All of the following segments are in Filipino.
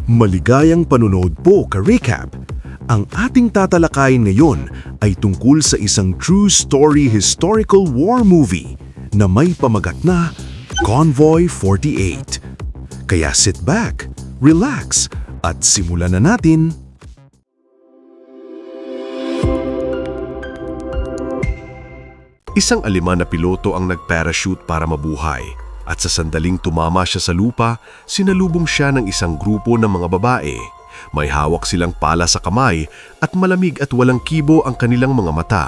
Maligayang panunood po ka-recap. Ang ating tatalakayin ngayon ay tungkol sa isang true story historical war movie na may pamagat na Convoy 48. Kaya sit back, relax, at simulan na natin. Isang Aleman na piloto ang nag-parachute para mabuhay at sa sandaling tumama siya sa lupa, sinalubong siya ng isang grupo ng mga babae. May hawak silang pala sa kamay at malamig at walang kibo ang kanilang mga mata.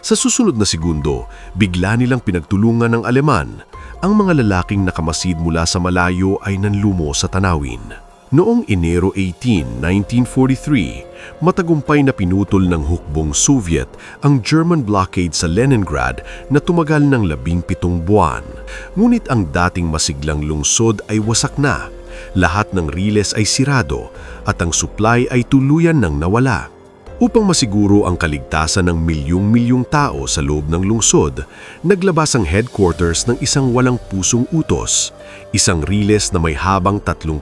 Sa susunod na segundo, bigla nilang pinagtulungan ng Aleman. Ang mga lalaking nakamasid mula sa malayo ay nanlumo sa tanawin. Noong Enero 18, 1943, matagumpay na pinutol ng hukbong Soviet ang German blockade sa Leningrad na tumagal ng 17 buwan. Ngunit ang dating masiglang lungsod ay wasak na. Lahat ng riles ay sirado at ang supply ay tuluyan ng nawala. Upang masiguro ang kaligtasan ng milyong-milyong tao sa loob ng lungsod, naglabas ang headquarters ng isang walang pusong utos. Isang riles na may habang 33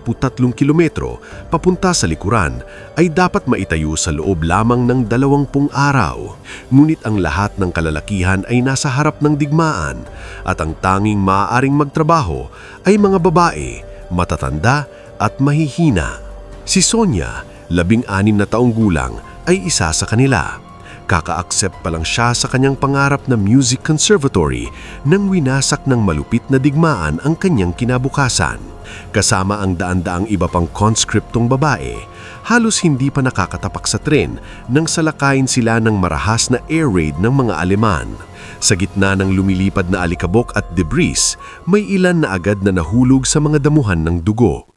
kilometro papunta sa likuran ay dapat maitayo sa loob lamang ng 20 araw. Ngunit ang lahat ng kalalakihan ay nasa harap ng digmaan at ang tanging maaaring magtrabaho ay mga babae, matatanda at mahihina. Si Sonia, 16 na taong gulang, ay isa sa kanila. Kaka-accept pa lang siya sa kanyang pangarap na music conservatory nang winasak ng malupit na digmaan ang kanyang kinabukasan. Kasama ang daan-daang iba pang conscriptong babae, halos hindi pa nakakatapak sa tren nang salakayin sila ng marahas na air raid ng mga Aleman. Sa gitna ng lumilipad na alikabok at debris, may ilan na agad na nahulog sa mga damuhan ng dugo.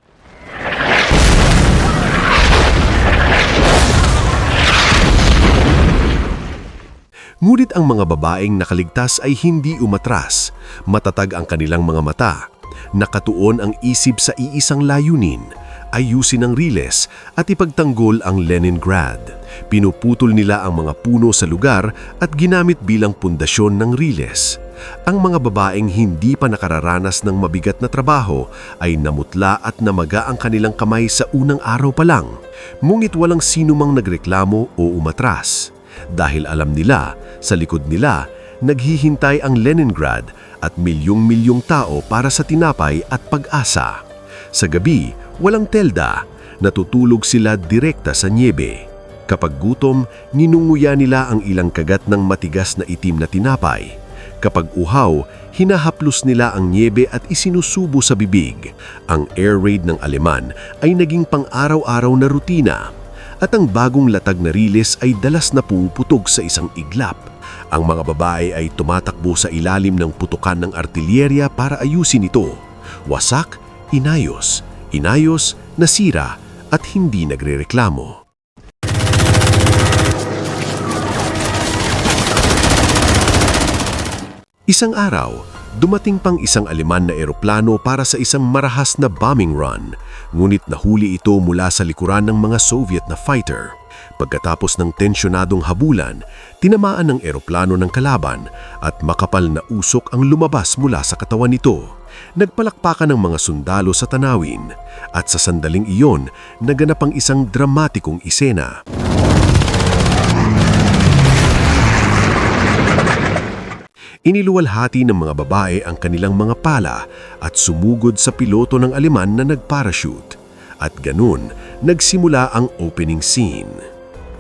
Ngunit ang mga babaeng nakaligtas ay hindi umatras. Matatag ang kanilang mga mata. Nakatuon ang isip sa iisang layunin, ayusin ang riles at ipagtanggol ang Leningrad. Pinuputol nila ang mga puno sa lugar at ginamit bilang pundasyon ng riles. Ang mga babaeng hindi pa nakararanas ng mabigat na trabaho ay namutla at namaga ang kanilang kamay sa unang araw pa lang. Ngunit walang sinumang nagreklamo o umatras. Dahil alam nila, sa likod nila, naghihintay ang Leningrad at milyong-milyong tao para sa tinapay at pag-asa. Sa gabi, walang telda, natutulog sila direkta sa niebe. Kapag gutom, ninunguya nila ang ilang kagat ng matigas na itim na tinapay. Kapag uhaw, hinahaplos nila ang niebe at isinusubo sa bibig. Ang air raid ng Aleman ay naging pang-araw-araw na rutina. At ang bagong latag na riles ay dalas na pumuputog sa isang iglap. Ang mga babae ay tumatakbo sa ilalim ng putukan ng artilyerya para ayusin ito. Wasak, inayos, nasira at hindi nagrereklamo. Isang araw, dumating pang isang Aleman na eroplano para sa isang marahas na bombing run, ngunit nahuli ito mula sa likuran ng mga Soviet na fighter. Pagkatapos ng tensyonadong habulan, tinamaan ng eroplano ng kalaban at makapal na usok ang lumabas mula sa katawan nito. Nagpalakpakan ng mga sundalo sa tanawin at sa sandaling iyon, naganap ang isang dramatikong isena. Iniluwalhati ng mga babae ang kanilang mga pala at sumugod sa piloto ng Aleman na nag-parachute. At ganun, nagsimula ang opening scene.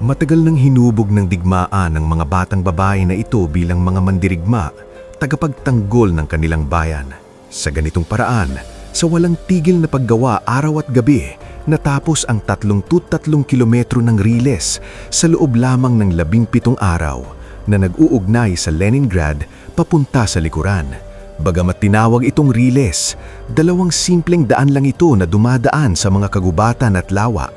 Matagal nang hinubog ng digmaan ng mga batang babae na ito bilang mga mandirigma, tagapagtanggol ng kanilang bayan. Sa ganitong paraan, sa walang tigil na paggawa araw at gabi, natapos ang 33 kilometro ng riles sa loob lamang ng 17 araw na nag-uugnay sa Leningrad papunta sa likuran. Bagamat tinawag itong riles, dalawang simpleng daan lang ito na dumadaan sa mga kagubatan at lawa.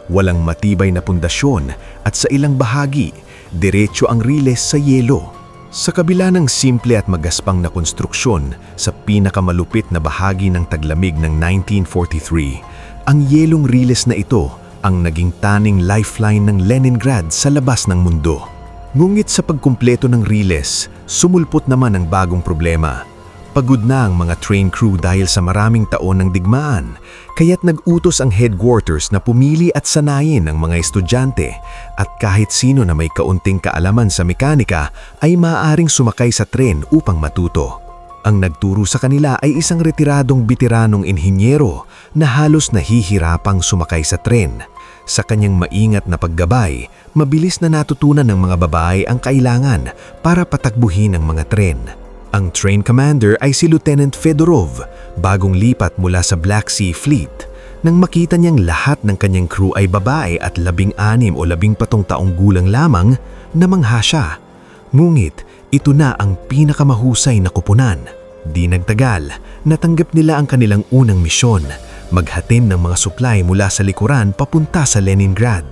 Walang matibay na pundasyon at sa ilang bahagi, diretso ang riles sa yelo. Sa kabila ng simple at magaspang na konstruksyon sa pinakamalupit na bahagi ng taglamig ng 1943, ang yelong riles na ito ang naging taning lifeline ng Leningrad sa labas ng mundo. Ngunit sa pagkumpleto ng riles, sumulpot naman ang bagong problema. Pagod na ang mga train crew dahil sa maraming taon ng digmaan, kaya't nag-utos ang headquarters na pumili at sanayin ang mga estudyante at kahit sino na may kaunting kaalaman sa mekanika ay maaaring sumakay sa tren upang matuto. Ang nagturo sa kanila ay isang retiradong bitiranong inhinyero na halos nahihirapang sumakay sa tren. Sa kanyang maingat na paggabay, mabilis na natutunan ng mga babae ang kailangan para patakbuhin ang mga tren. Ang train commander ay si Lieutenant Fedorov, bagong lipat mula sa Black Sea Fleet. Nang makita niyang lahat ng kanyang crew ay babae at 16 o 17 taong gulang lamang, namangha siya. Ngunit ito na ang pinakamahusay na kupunan. Di nagtagal, natanggap nila ang kanilang unang misyon, maghatid ng mga supply mula sa likuran papunta sa Leningrad.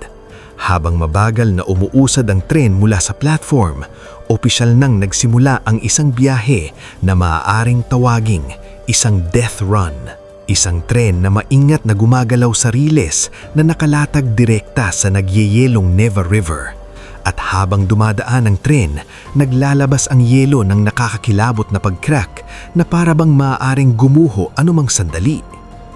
Habang mabagal na umuusad ang tren mula sa platform, opisyal nang nagsimula ang isang biyahe na maaaring tawaging isang death run. Isang tren na maingat na gumagalaw sa riles na nakalatag direkta sa nagyeyelong Neva River. At habang dumadaan ang tren, naglalabas ang yelo ng nakakakilabot na pag-crack na para bang maaaring gumuho anumang sandali.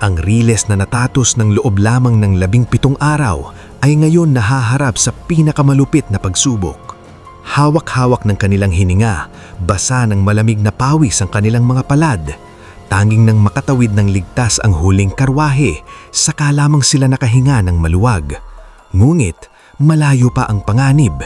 Ang riles na natatos ng loob lamang ng 17 araw ay ngayon nahaharap sa pinakamalupit na pagsubok. Hawak-hawak ng kanilang hininga, basa ng malamig na pawis ang kanilang mga palad. Tanging nang makatawid ng ligtas ang huling karwahe, saka lamang sila nakahinga ng maluwag. Ngunit malayo pa ang panganib.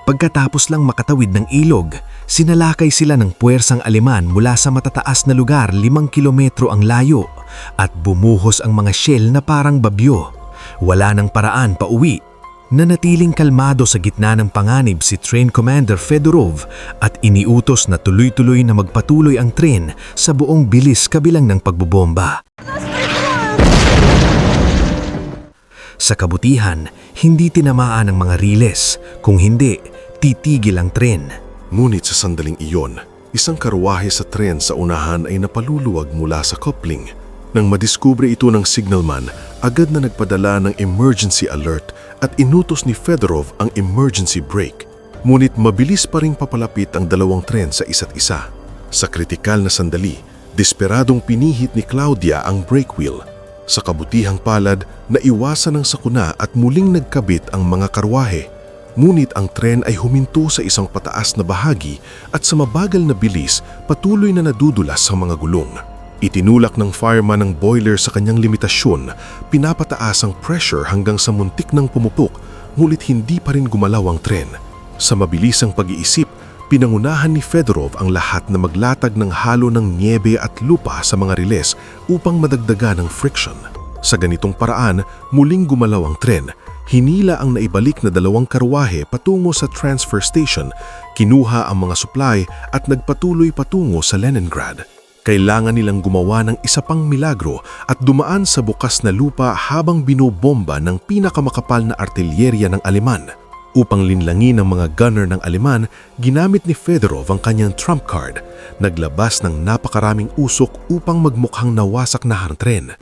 Pagkatapos lang makatawid ng ilog, sinalakay sila ng puwersang Aleman mula sa matataas na lugar 5 kilometro ang layo at bumuhos ang mga shell na parang babyo. Wala nang paraan pa uwi. Nanatiling kalmado sa gitna ng panganib si Train Commander Fedorov at iniutos na tuloy-tuloy na magpatuloy ang tren sa buong bilis kabilang ng pagbobomba. Sa kabutihan, hindi tinamaan ang mga riles, kung hindi, titigil ang tren. Ngunit sa sandaling iyon, isang karwahe sa tren sa unahan ay napaluluwag mula sa coupling. Nang madiskubre ito ng signalman, agad na nagpadala ng emergency alert at inutos ni Fedorov ang emergency brake. Ngunit mabilis pa ring papalapit ang dalawang tren sa isa't isa. Sa kritikal na sandali, desperadong pinihit ni Claudia ang brake wheel. Sa kabutihang palad, naiwasan ng sakuna at muling nagkabit ang mga karwahe. Ngunit ang tren ay huminto sa isang pataas na bahagi at sa mabagal na bilis patuloy na nadudulas sa mga gulong. Itinulak ng fireman ang boiler sa kanyang limitasyon, pinapataas ang pressure hanggang sa muntik ng pumupok, ngunit hindi pa rin gumalaw ang tren. Sa mabilisang pag-iisip, pinangunahan ni Fedorov ang lahat na maglatag ng halo ng niebe at lupa sa mga riles upang madagdagan ng friction. Sa ganitong paraan, muling gumalaw ang tren. Hinila ang naibalik na 2 karwahe patungo sa transfer station, kinuha ang mga supply at nagpatuloy patungo sa Leningrad. Kailangan nilang gumawa ng isa pang milagro at dumaan sa bukas na lupa habang binobomba ng pinakamakapal na artilyerya ng Aleman. Upang linlangin ang mga gunner ng Aleman, ginamit ni Fedorov ang kanyang trump card. Naglabas ng napakaraming usok upang magmukhang nawasak na ang tren.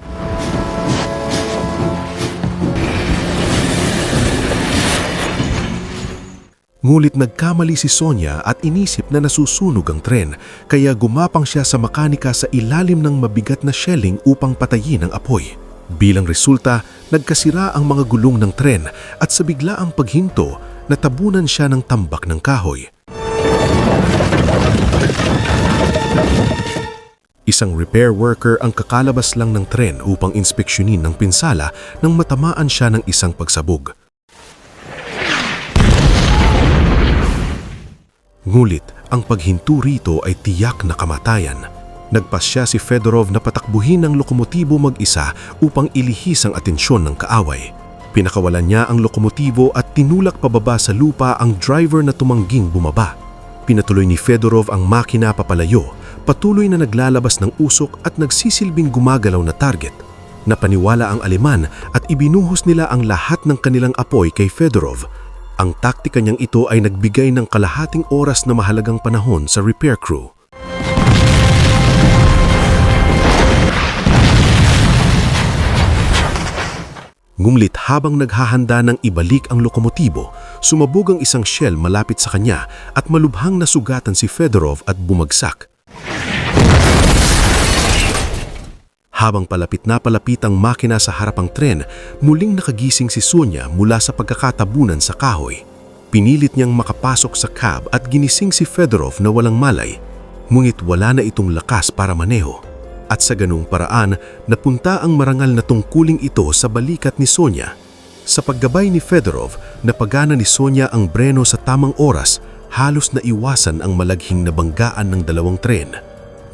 Ngulit nagkamali si Sonia at inisip na nasusunog ang tren, kaya gumapang siya sa makanika sa ilalim ng mabigat na shelling upang patayin ang apoy. Bilang resulta, nagkasira ang mga gulong ng tren at sa biglaang paghinto, natabunan siya ng tambak ng kahoy. Isang repair worker ang kakalabas lang ng tren upang inspeksyonin ng pinsala nang matamaan siya ng isang pagsabog. Ngulit, ang paghinto rito ay tiyak na kamatayan. Nagpasya si Fedorov na patakbuhin ang lokomotibo mag-isa upang ilihis ang atensyon ng kaaway. Pinakawalan niya ang lokomotibo at tinulak pababa sa lupa ang driver na tumangging bumaba. Pinatuloy ni Fedorov ang makina papalayo, patuloy na naglalabas ng usok at nagsisilbing gumagalaw na target. Napaniwala ang Aleman at ibinuhos nila ang lahat ng kanilang apoy kay Fedorov. Ang taktika niyang ito ay nagbigay ng kalahating oras na mahalagang panahon sa repair crew. Ngunit habang naghahanda ng ibalik ang lokomotibo, sumabog ang isang shell malapit sa kanya at malubhang nasugatan si Fedorov at bumagsak. Habang palapit na palapit ang makina sa harapang tren, muling nakagising si Sonia mula sa pagkakatabunan sa kahoy. Pinilit niyang makapasok sa cab at ginising si Fedorov na walang malay, ngunit wala na itong lakas para maneho. At sa ganung paraan, napunta ang marangal na tungkuling ito sa balikat ni Sonia. Sa paggabay ni Fedorov, napagana ni Sonia ang breno sa tamang oras, halos naiwasan ang malaghing na banggaan ng dalawang tren.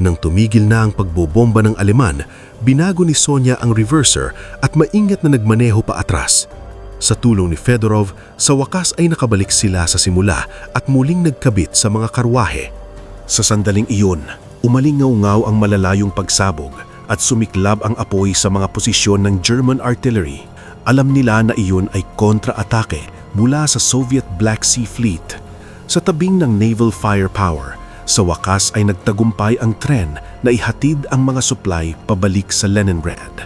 Nang tumigil na ang pagbobomba ng Aleman, binago ni Sonia ang reverser at maingat na nagmaneho pa atras. Sa tulong ni Fedorov, sa wakas ay nakabalik sila sa simula at muling nagkabit sa mga karwahe. Sa sandaling iyon, umalingaw-ngaw ang malalayong pagsabog at sumiklab ang apoy sa mga posisyon ng German artillery. Alam nila na iyon ay kontra-atake mula sa Soviet Black Sea Fleet. Sa tabing ng naval firepower, sa wakas ay nagtagumpay ang tren na ihatid ang mga supply pabalik sa Leningrad.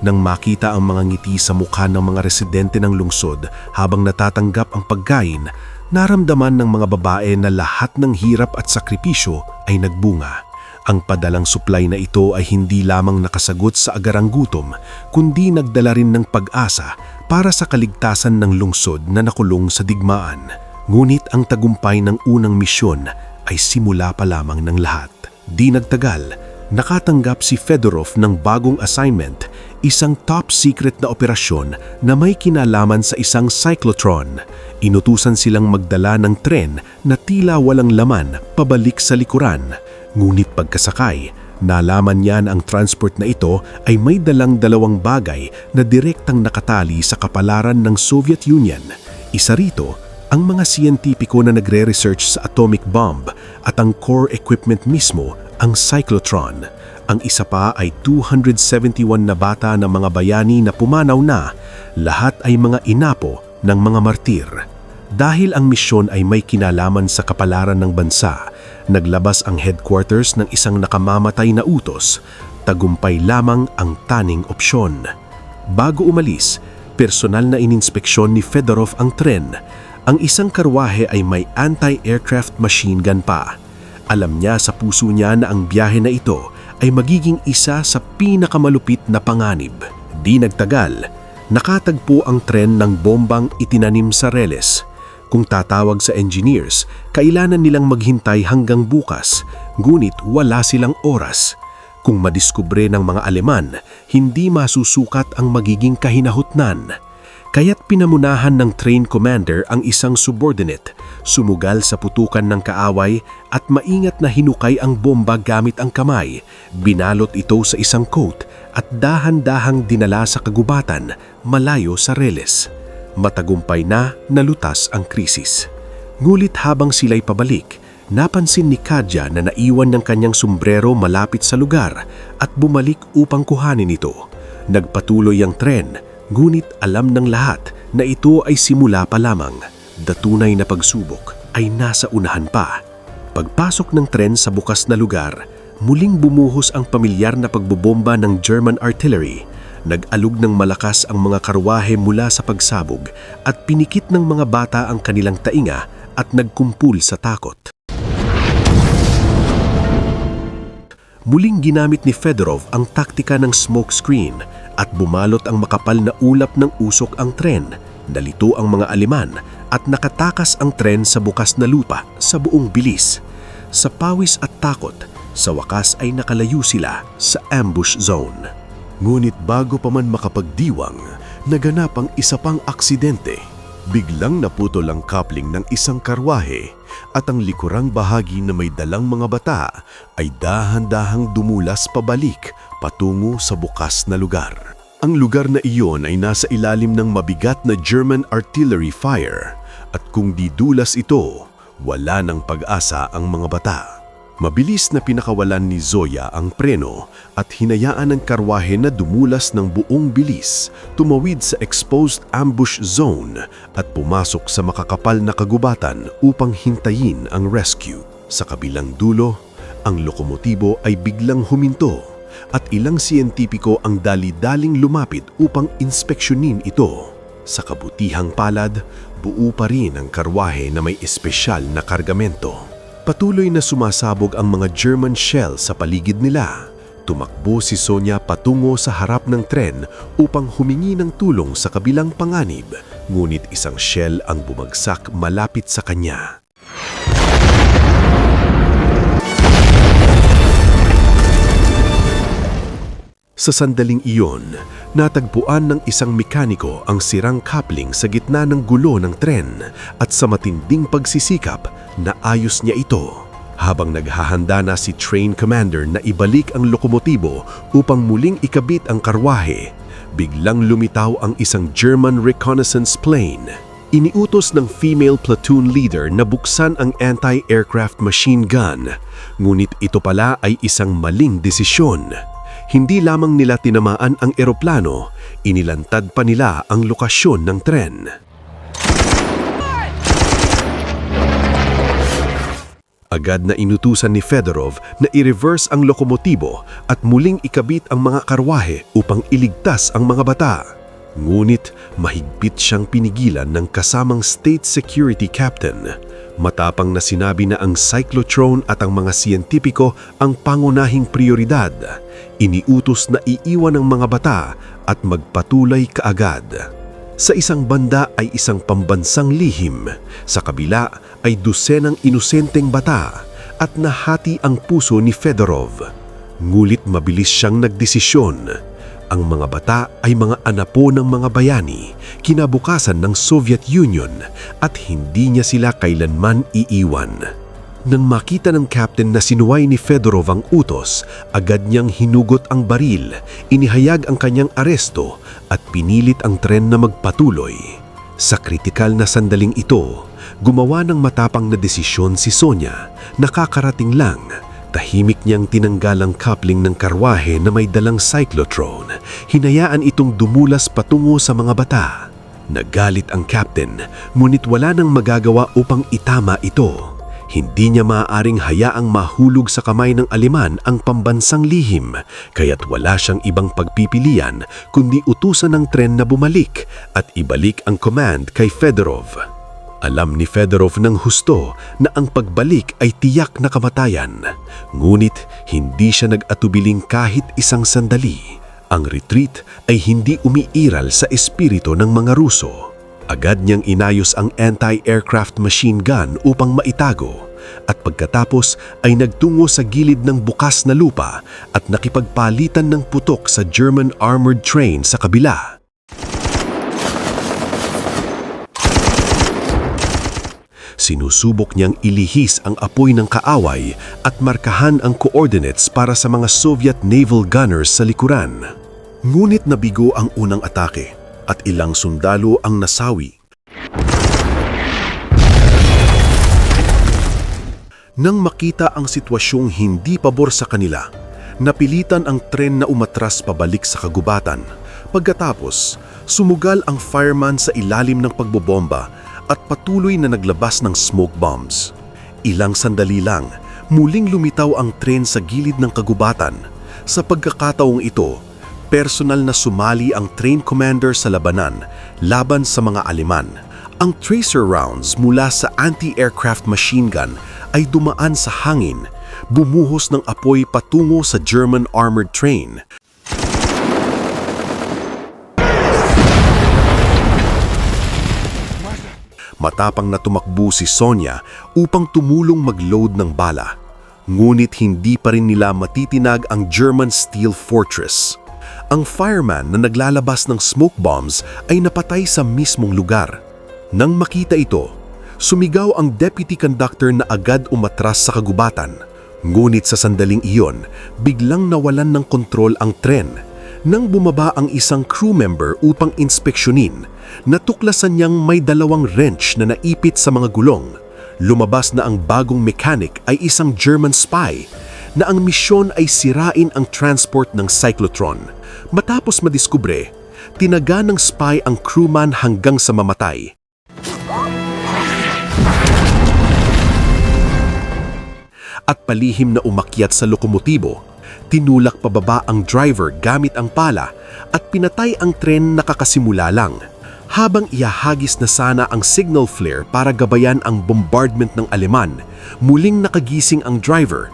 Nang makita ang mga ngiti sa mukha ng mga residente ng lungsod habang natatanggap ang pagkain, naramdaman ng mga babae na lahat ng hirap at sakripisyo ay nagbunga. Ang padalang supply na ito ay hindi lamang nakasagot sa agarang gutom, kundi nagdala rin ng pag-asa para sa kaligtasan ng lungsod na nakulong sa digmaan. Ngunit ang tagumpay ng unang misyon ay simula pa lamang ng lahat. Di nagtagal, nakatanggap si Fedorov ng bagong assignment, isang top secret na operasyon na may kinalaman sa isang cyclotron. Inutusan silang magdala ng tren na tila walang laman pabalik sa likuran. Ngunit pagkasakay, nalaman niya na ang transport na ito ay may dalang dalawang bagay na direktang nakatali sa kapalaran ng Soviet Union. Isa rito, ang mga siyentipiko na nagre-research sa atomic bomb at ang core equipment mismo, ang cyclotron. Ang isa pa ay 271 na bata ng mga bayani na pumanaw na, lahat ay mga inapo ng mga martir. Dahil ang misyon ay may kinalaman sa kapalaran ng bansa, naglabas ang headquarters ng isang nakamamatay na utos, tagumpay lamang ang taning opsyon. Bago umalis, personal na ininspeksyon ni Fedorov ang tren. Ang isang karwahe ay may anti-aircraft machine gun pa. Alam niya sa puso niya na ang biyahe na ito ay magiging isa sa pinakamalupit na panganib. Di nagtagal, nakatagpo ang tren ng bombang itinanim sa reles. Kung tatawag sa engineers, kailangan nilang maghintay hanggang bukas, ngunit wala silang oras. Kung madiskubre ng mga Aleman, hindi masusukat ang magiging kahinahutnan. Kaya't pinamunahan ng train commander ang isang subordinate, sumugal sa putukan ng kaaway at maingat na hinukay ang bomba gamit ang kamay, binalot ito sa isang coat at dahan-dahang dinala sa kagubatan malayo sa reles. Matagumpay na nalutas ang krisis. Ngulit habang sila'y pabalik, napansin ni Katja na naiwan ng kanyang sombrero malapit sa lugar at bumalik upang kuhanin ito. Nagpatuloy ang tren, ngunit alam ng lahat na ito ay simula pa lamang. Tunay na pagsubok ay nasa unahan pa. Pagpasok ng tren sa bukas na lugar, muling bumuhos ang pamilyar na pagbobomba ng German artillery. Nag-alog ng malakas ang mga karwahe mula sa pagsabog at pinikit ng mga bata ang kanilang tainga at nagkumpul sa takot. Muling ginamit ni Fedorov ang taktika ng smoke screen at bumalot ang makapal na ulap ng usok ang tren. Nalito ang mga Aleman at nakatakas ang tren sa bukas na lupa sa buong bilis. Sa pawis at takot, sa wakas ay nakalayo sila sa ambush zone. Ngunit bago pa man makapagdiwang, naganap ang isa pang aksidente. Biglang naputol ang coupling ng isang karwahe at ang likurang bahagi na may dalang mga bata ay dahan-dahang dumulas pabalik patungo sa bukas na lugar. Ang lugar na iyon ay nasa ilalim ng mabigat na German artillery fire at kung didulas ito, wala ng pag-asa ang mga bata. Mabilis na pinakawalan ni Zoya ang preno at hinayaan ang karwahe na dumulas ng buong bilis, tumawid sa exposed ambush zone at pumasok sa makakapal na kagubatan upang hintayin ang rescue. Sa kabilang dulo, ang lokomotibo ay biglang huminto at ilang siyentipiko ang dali-daling lumapit upang inspeksyonin ito. Sa kabutihang palad, buo pa rin ang karwahe na may espesyal na kargamento. Patuloy na sumasabog ang mga German shell sa paligid nila, Tumakbo si Sonia patungo sa harap ng tren upang humingi ng tulong sa kabilang panganib, ngunit isang shell ang bumagsak malapit sa kanya. Sa sandaling iyon, natagpuan ng isang mekaniko ang sirang coupling sa gitna ng gulo ng tren at sa matinding pagsisikap, naayos niya ito. Habang naghahanda na si train commander na ibalik ang lokomotibo upang muling ikabit ang karwahe, biglang lumitaw ang isang German reconnaissance plane. Iniutos ng female platoon leader na buksan ang anti-aircraft machine gun, ngunit ito pala ay isang maling desisyon. Hindi lamang nila tinamaan ang eroplano, inilantad pa nila ang lokasyon ng tren. Agad na inutusan ni Fedorov na i-reverse ang lokomotibo at muling ikabit ang mga karwahe upang iligtas ang mga bata. Ngunit mahigpit siyang pinigilan ng kasamang state security captain. Matapang na sinabi na ang cyclotron at ang mga siyentipiko ang pangunahing prioridad. Iniutos na iiwan ang mga bata at magpatuloy kaagad. Sa isang banda ay isang pambansang lihim, sa kabila ay dosenang inosenteng bata at nahati ang puso ni Fedorov. Ngulit mabilis siyang nagdesisyon. Ang mga bata ay mga anapo ng mga bayani, kinabukasan ng Soviet Union at hindi niya sila kailanman iiwan. Nang makita ng captain na sinuway ni Fedorov ang utos, agad niyang hinugot ang baril, inihayag ang kanyang aresto at pinilit ang tren na magpatuloy. Sa kritikal na sandaling ito, gumawa ng matapang na desisyon si Sonia. Nakakarating lang, tahimik niyang tinanggal ang coupling ng karwahe na may dalang cyclotron. Hinayaan itong dumulas patungo sa mga bata. Nagalit ang captain, ngunit wala nang magagawa upang itama ito. Hindi niya maaaring hayaang mahulog sa kamay ng Aleman ang pambansang lihim, kaya't wala siyang ibang pagpipilian kundi utusan ng tren na bumalik at ibalik ang command kay Fedorov. Alam ni Fedorov ng husto na ang pagbalik ay tiyak na kamatayan, ngunit hindi siya nag-atubiling kahit isang sandali. Ang retreat ay hindi umiiral sa espiritu ng mga Ruso. Agad niyang inayos ang anti-aircraft machine gun upang maitago at pagkatapos ay nagtungo sa gilid ng bukas na lupa at nakipagpalitan ng putok sa German armored train sa kabila. Sinusubok niyang ilihis ang apoy ng kaaway at markahan ang coordinates para sa mga Soviet naval gunners sa likuran. Ngunit nabigo ang unang atake at ilang sundalo ang nasawi. Nang makita ang sitwasyong hindi pabor sa kanila, napilitan ang tren na umatras pabalik sa kagubatan. Pagkatapos, sumugal ang fireman sa ilalim ng pagbobomba at patuloy na naglabas ng smoke bombs. Ilang sandali lang, muling lumitaw ang tren sa gilid ng kagubatan. Sa pagkakataong ito, personal na sumali ang train commander sa labanan laban sa mga Aleman. Ang tracer rounds mula sa anti-aircraft machine gun ay dumaan sa hangin, bumuhos ng apoy patungo sa German armored train. Matapang na tumakbo si Sonia upang tumulong mag-load ng bala. Ngunit hindi pa rin nila matitinag ang German steel fortress. Ang fireman na naglalabas ng smoke bombs ay napatay sa mismong lugar. Nang makita ito, sumigaw ang deputy conductor na agad umatras sa kagubatan. Ngunit sa sandaling iyon, biglang nawalan ng kontrol ang tren. Nang bumaba ang isang crew member upang inspeksyonin, natuklasan niyang may dalawang wrench na naipit sa mga gulong. Lumabas na ang bagong mechanic ay isang German spy na ang misyon ay sirain ang transport ng cyclotron. Matapos madiskubre, tinaga ng spy ang crewman hanggang sa mamatay. At palihim na umakyat sa lokomotibo, tinulak pababa ang driver gamit ang pala at pinatay ang tren na kakasimula lang. Habang iahagis na sana ang signal flare para gabayan ang bombardment ng Aleman, muling nakagising ang driver.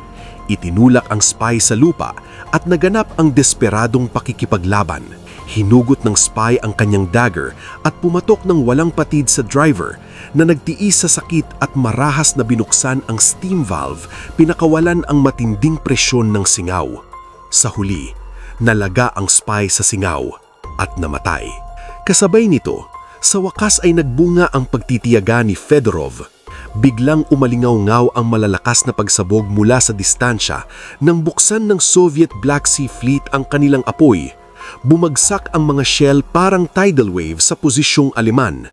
Itinulak ang spy sa lupa at naganap ang desperadong pakikipaglaban. Hinugot ng spy ang kanyang dagger at pumatok ng walang patid sa driver na nagtiis sa sakit at marahas na binuksan ang steam valve, pinakawalan ang matinding presyon ng singaw. Sa huli, nalaga ang spy sa singaw at namatay. Kasabay nito, sa wakas ay nagbunga ang pagtitiyaga ni Fedorov. Biglang umalingaw-ngaw ang malalakas na pagsabog mula sa distansya nang buksan ng Soviet Black Sea Fleet ang kanilang apoy. Bumagsak ang mga shell parang tidal wave sa posisyong Aleman.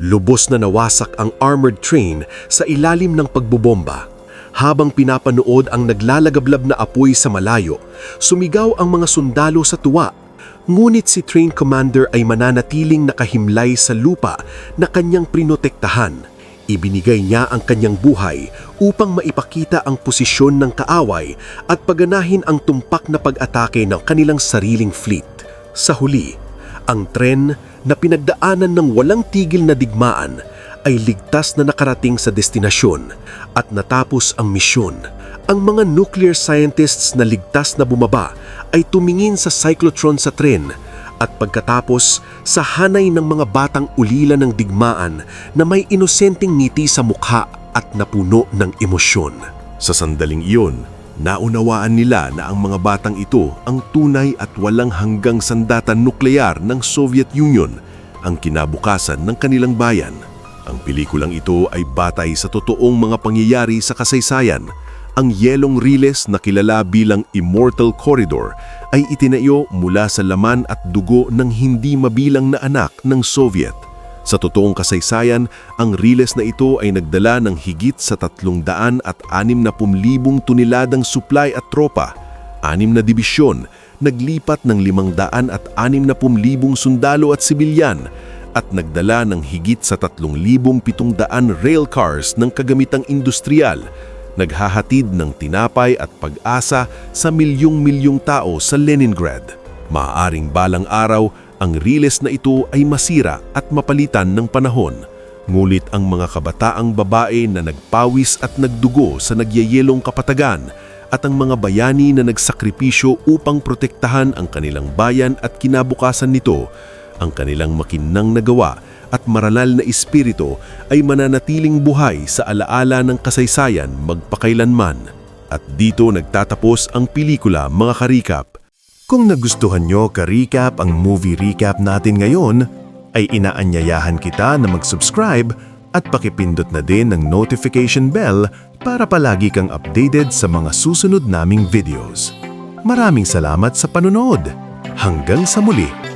Lubos na nawasak ang armored train sa ilalim ng pagbobomba. Habang pinapanood ang naglalagablab na apoy sa malayo, sumigaw ang mga sundalo sa tuwa. Ngunit si train commander ay mananatiling nakahimlay sa lupa na kanyang prinotektahan. Ibinigay niya ang kanyang buhay upang maipakita ang posisyon ng kaaway at paganahin ang tumpak na pag-atake ng kanilang sariling fleet. Sa huli, ang tren na pinagdaanan ng walang tigil na digmaan ay ligtas na nakarating sa destinasyon at natapos ang misyon. Ang mga nuclear scientists na ligtas na bumaba ay tumingin sa cyclotron sa tren at pagkatapos sa hanay ng mga batang ulila ng digmaan na may inosenteng ngiti sa mukha at napuno ng emosyon. Sa sandaling iyon, naunawaan nila na ang mga batang ito ang tunay at walang hanggang sandatan nuklear ng Soviet Union, ang kinabukasan ng kanilang bayan. Ang pelikulang ito ay batay sa totoong mga pangyayari sa kasaysayan. Ang yelong riles na kilala bilang Immortal Corridor ay itinayo mula sa laman at dugo ng hindi mabilang na anak ng Soviet. Sa totoong kasaysayan, ang riles na ito ay nagdala ng higit sa 360,000 toneladang supply at tropa, 6 na dibisyon, naglipat ng 560,000 sundalo at sibilyan, at nagdala ng higit sa 3,700 rail cars ng kagamitang industrial, naghahatid ng tinapay at pag-asa sa milyong-milyong tao sa Leningrad. Maaaring balang araw, ang riles na ito ay masira at mapalitan ng panahon. Ngulit ang mga kabataang babae na nagpawis at nagdugo sa nagyayelong kapatagan at ang mga bayani na nagsakripisyo upang protektahan ang kanilang bayan at kinabukasan nito, ang kanilang makinang nagawa at maranal na espiritu ay mananatiling buhay sa alaala ng kasaysayan magpakailanman. At dito nagtatapos ang pelikula, mga karikap. Kung nagustuhan nyo ka-recap ang movie recap natin ngayon, ay inaanyayahan kita na mag-subscribe at pakipindot na din ang notification bell para palagi kang updated sa mga susunod naming videos. Maraming salamat sa panonood. Hanggang sa muli!